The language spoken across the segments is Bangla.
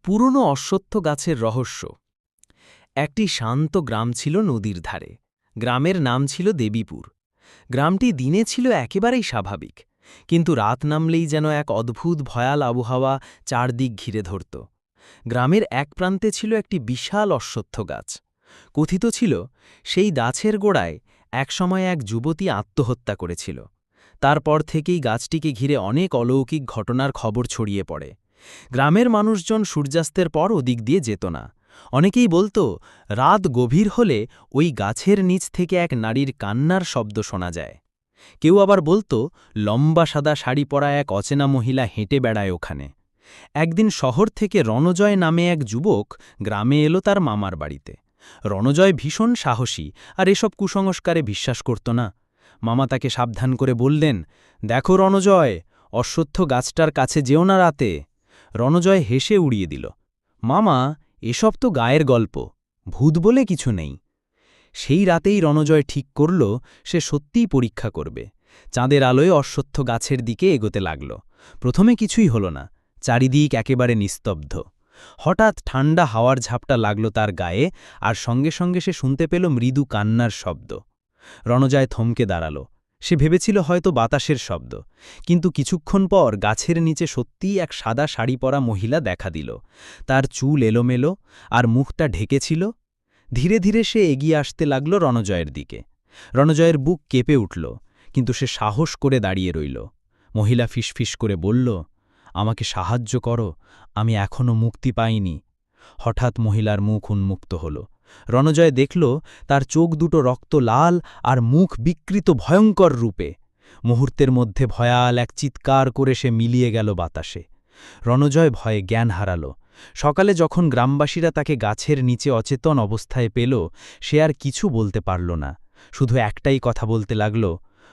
পুরনো অশ্বত্থ গাছের রহস্য। একটি শান্ত গ্রাম ছিল নদীর ধারে। গ্রামের নাম ছিল দেবীপুর। গ্রামটি দিনে ছিল একেবারেই স্বাভাবিক, কিন্তু রাত নামলেই যেন এক অদ্ভুত ভয়াল আবহাওয়া চারদিক ঘিরে ধরত। গ্রামের এক প্রান্তে ছিল একটি বিশাল অশ্বত্থ গাছ। কথিত ছিল সেই গাছের গোড়ায় একসময় এক যুবতী আত্মহত্যা করেছিল। তারপর থেকেই গাছটিকে ঘিরে অনেক অলৌকিক ঘটনার খবর ছড়িয়ে পড়ে। গ্রামের মানুষজন সূর্যাস্তের পর ওদিক দিয়ে যেত না। অনেকেই বলতো রাত গভীর হলে ওই গাছের নিচ থেকে এক নারীর কান্নার শব্দ শোনা যায়। কেউ আবার বলতো লম্বা সাদা শাড়ি পরা এক অচেনা মহিলা হেঁটে বেড়ায় ওখানে। একদিন শহর থেকে রণজয় নামে এক যুবক গ্রামে এলো তার মামার বাড়িতে। রণজয় ভীষণ সাহসী আর এসব কুসংস্কারে বিশ্বাস করত না। মামা তাকে সাবধান করে বললেন, দেখো রণজয়, অশ্বত্থ গাছটার কাছে যেও না রাতে। রণজয় হেসে উড়িয়ে দিল, মামা, এসব তো গায়ের গল্প, ভূত বলে কিছু নেই। সেই রাতেই রণজয় ঠিক করল সে সত্যিই পরীক্ষা করবে। চাঁদের আলোয় অশ্বত্থ গাছের দিকে এগোতে লাগল। প্রথমে কিছুই হল না, চারিদিক একেবারে নিস্তব্ধ। হঠাৎ ঠান্ডা হাওয়ার ঝাপটা লাগল তার গায়ে, আর সঙ্গে সঙ্গে সে শুনতে পেল মৃদু কান্নার শব্দ। রণজয় থমকে দাঁড়াল। সে ভেবেছিল হয়তো বাতাসের শব্দ, কিন্তু কিছুক্ষণ পর গাছের নিচে সত্যিই এক সাদা শাড়ি পরা মহিলা দেখা দিল। তার চুল এলোমেলো আর মুখটা ঢেকেছিল। ধীরে ধীরে সে এগিয়ে আসতে লাগল রণজয়ের দিকে। রণজয়ের বুক কেঁপে উঠল, কিন্তু সে সাহস করে দাঁড়িয়ে রইল। মহিলা ফিসফিস করে বলল, আমাকে সাহায্য করো, আমি এখনও মুক্তি পাইনি। হঠাৎ মহিলার মুখ উন্মুক্ত হল। রণজয় দেখল তার চোখ দুটো রক্ত লাল আর মুখ বিকৃত ভয়ঙ্কর রূপে। মুহূর্তের মধ্যে ভয়াল এক চিৎকার করে সে মিলিয়ে গেল বাতাসে। রণজয় ভয়ে জ্ঞান হারাল। সকালে যখন গ্রামবাসীরা তাকে গাছের নিচে অচেতন অবস্থায় পেল, সে আর কিছু বলতে পারল না, শুধু একটাই কথা বলতে লাগল,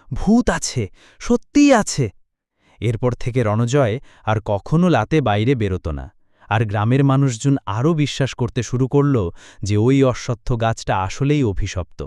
ভূত আছে, সত্যিই আছে। এরপর থেকে রণজয় আর কখনো রাতে বাইরে বেরোত না। আর গ্রামের মানুষজন আরও বিশ্বাস করতে শুরু করল যে ওই অশ্বত্থ গাছটা আসলেই অভিশপ্ত।